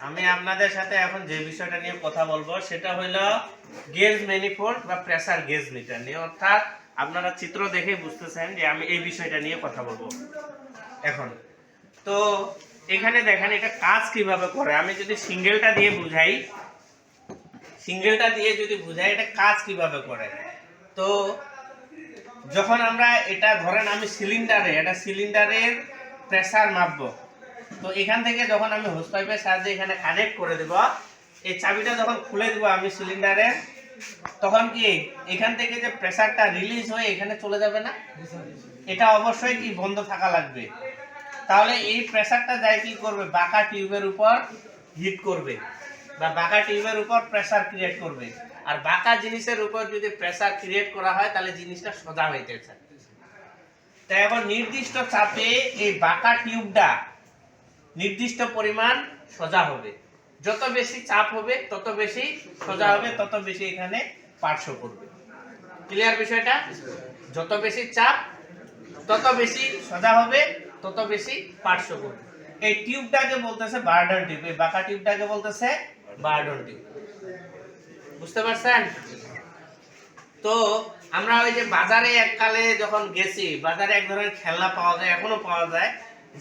আমি আপনাদের সাথে এখন যে বিষয়টা নিয়ে কথা বলবো সেটা হলো গেজ ম্যানিফোল্ড বা প্রেসার গেজ মিটার নিয়ে। অর্থাৎ আপনারা চিত্র দেখে বুঝতেছেন যে আমি এই বিষয়টা নিয়ে কথা বলবো এখন। তো এখানে দেখেন এটা কাজ কিভাবে করে। আমি যদি সিঙ্গেলটা দিয়ে বুঝাই, এটা কাজ কিভাবে করে। তো যখন আমরা এটা ধরেন আমি সিলিন্ডারের প্রেসার মাপবো, তো এখান থেকে যখন আমি হোস পাইপের সাহায্যে এখানে কানেক্ট করে দেব, এই চাবিটা যখন খুলে দেব আমি সিলিন্ডারে, তখন কি এখান থেকে যে প্রেসারটা রিলিজ হয়ে এখানে চলে যাবে না? এটা অবশ্যই কি বন্ধ থাকা লাগবে। তাহলে এই প্রেসারটা যায় কি করবে, বাঁকা টিউবের উপর হিট করবে বা বাঁকা টিউবের উপর প্রেসার ক্রিয়েট করবে। আর বাঁকা জিনিসের উপর যদি প্রেসার ক্রিয়েট করা হয় তাহলে জিনিসটা সোজা হইতে চায়। তাই এখন নির্দিষ্ট চাপে এই বাঁকা টিউবটা নির্দিষ্ট পরিমাণ সোজা হবে। যত বেশি চাপ হবে তত বেশি সোজা হবে, তত বেশি এখানে পার্শ্ব করবে। ক্লিয়ার বিষয়টা? যত বেশি চাপ তত বেশি সোজা হবে, তত বেশি পার্শ্ব করবে। এই টিউবটাকে বলতেছে বার্ডন টিউব, এই বাঁকা টিউবটাকে বলতেছে বার্ডন টিউব। বুঝতে পারছেন? তো আমরা ওই যে বাজারে এককালে যখন গেছি, বাজারে এক ধরনের খেলনা পাওয়া যায়, এখনো পাওয়া যায়,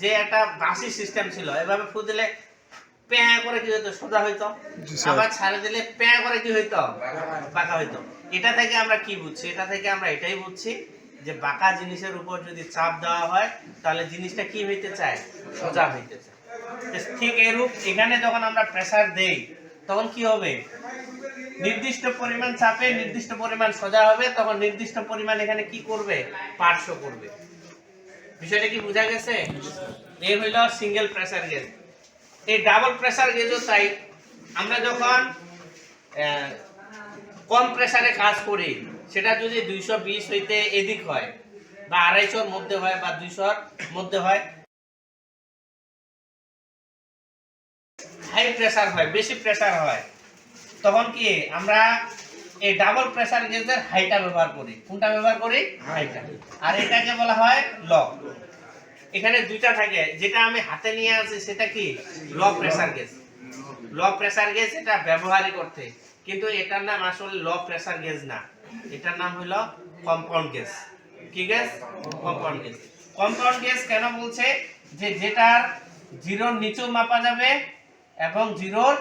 যে একটা বাঁশি সিস্টেম ছিল। এভাবে ফু দিলে প্যাঁ করে কি হইতো, সোজা হইতো, আবার ছাড়ে দিলে প্যাঁ করে কি হইতো, বাঁকা হইতো। এটা থেকে আমরা কি বুঝছি? এটা থেকে আমরা এটাই বুঝছি যে বাঁকা জিনিসের উপর যদি চাপ দেওয়া হয় তাহলে জিনিসটা কি হইতে চায়, সোজা হইতে চায়। ঠিক এরূপ এখানে যখন আমরা প্রেসার দেই তখন কি হবে, নির্দিষ্ট পরিমাণ চাপে নির্দিষ্ট পরিমাণ সোজা হবে, তখন নির্দিষ্ট পরিমাণ এখানে কি করবে, পার্শ্ব করবে। বিষয়টা কি বোঝা গেছে? এই হইল সিঙ্গেল প্রেসার গেজ। এই ডাবল প্রেসার গেজও তাই। আমরা যখন কম প্রেসারে কাজ করি, সেটা যদি 220 হইতে এদিক হয় বা 250 মধ্যে হয় বা 200 মধ্যে হয়, হাই প্রেসার হয়, বেশি প্রেসার হয়, তখন কি আমরা এই ডাবল প্রেসার গেজের হাইটা ব্যবহার করি। কোনটা ব্যবহার করি? হাইটা। আর এটাকে বলা হয় ল। এখানে দুইটা থাকে, যেটা আমি হাতে নিয়ে আছি সেটা কি ল প্রেসার গেজ। ল প্রেসার গেজ এটা ব্যবহারই করতে, কিন্তু এটার নাম আসলে ল প্রেসার গেজ না, এটার নাম হলো কম্পাউন্ড গেজ। কি gauge? Compound gauge. Compound gauge কেন বলছে? যে যেটার জিরোর নিচেও মাপা যাবে এবং জিরোর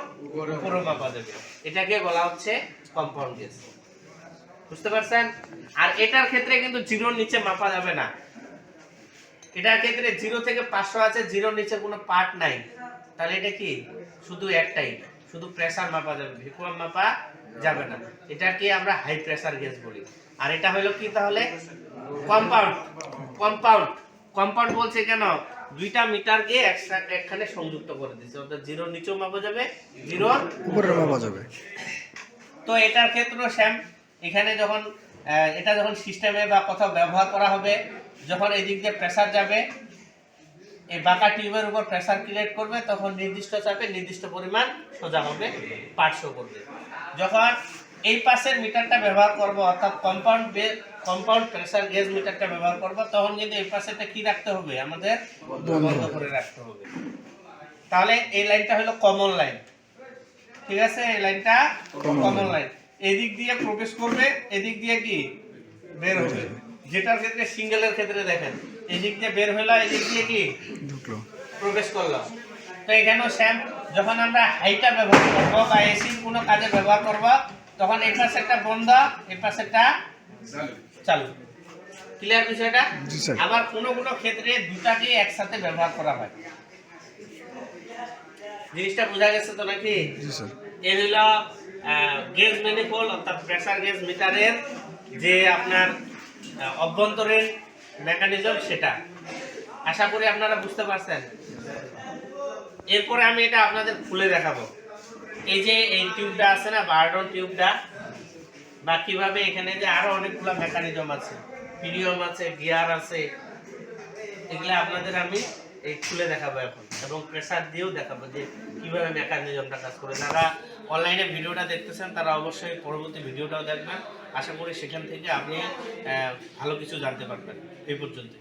উপরেও মাপা যাবে, এটাকে বলা হচ্ছে কম্পাউন্ড গেজ। বুঝতে পারছেন? আর এটার ক্ষেত্রে কিন্তু জিরোর নিচে মাপা যাবে না। এটার ক্ষেত্রে 0 থেকে 500 আছে, জিরোর নিচে কোনো পার্ট নাই। তাহলে এটা কি শুধু একটাই, শুধু প্রেসার মাপা যাবে, ভ্যাকুয়াম মাপা যাবে না। এটাকে আমরা হাই প্রেসার গেজ বলি। আর এটা হলো কি তাহলে? কম্পাউন্ড। কম্পাউন্ড কম্পাউন্ড বলছে কেন? দুইটা মিটারকে একখানে সংযুক্ত করে দিয়েছে, অর্থাৎ জিরোর নিচেও মাপা যাবে, জিরোর উপরেও মাপা যাবে। তো এটার ক্ষেত্রেও সেম। এখানে যখন এটা যখন সিস্টেমে বা কোথাও ব্যবহার করা হবে, যখন এই দিক দিয়ে প্রেসার যাবে, এই বাঁকা টিউবের উপর প্রেসার ক্রিয়েট করবে, তখন নির্দিষ্ট চাপে নির্দিষ্ট পরিমাণ সোজা হবে, পার্শ্ব করবে। যখন এই পাশের মিটারটা ব্যবহার করব, অর্থাৎ কম্পাউন্ড প্রেসার গেজ মিটারটা ব্যবহার করব, তখন কিন্তু এই পাশেটা কি রাখতে হবে, আমাদের বন্ধ করে রাখতে হবে। তাহলে এই লাইনটা হলো কমন লাইন। ঠিক আছে? এই লাইনটা কমন লাইন। এদিক দিয়ে প্রবেশ করবে, এদিক দিয়ে কি বের হবে। যেটার ক্ষেত্রে সিঙ্গেলের ক্ষেত্রে দেখেন, এদিক দিয়ে বের হলো, এদিক দিয়ে কি ঢুকলো, প্রবেশ করলো। তো এখানেও সেম। যখন আমরা হাইটা ব্যবহার করব বা এসির কোনো কাজে ব্যবহার করব, তখন এই পাশেরটা বন্ধ, এই পাশেরটা চালু। ক্লিয়ার বিষয়টা? আবার কোনো কোনো ক্ষেত্রে দুটাকে একসাথে ব্যবহার করা হয়। জিনিসটা বোঝা গেছে তো নাকি? জি স্যার। এই হলো গেজ ম্যানিফোল্ড অর্থাৎ প্রেসার গেজ মিটারের যে আপনার অভ্যন্তরীণ মেকানিজম, সেটা আশা করি আপনারা বুঝতে পারছেন। এরপরে আমি এটা আপনাদের খুলে দেখাবো। এই যে এই টিউবটা আছে না, বার্ডন টিউবটা, বা কিভাবে এখানে যে আরো অনেকগুলো মেকানিজম আছে, পিডিয়ম আছে, গিয়ার আছে, এগুলা আপনাদের আমি এই খুলে দেখাবো এখন, এবং প্রেসার দিয়েও দেখাবো যে কিভাবে মেকানিজমটা কাজ করে। যারা অনলাইনে ভিডিওটা দেখতেছেন তারা অবশ্যই পরবর্তী ভিডিওটাও দেখবেন। আশা করি সেখান থেকে আপনি ভালো কিছু জানতে পারবেন। এই পর্যন্ত।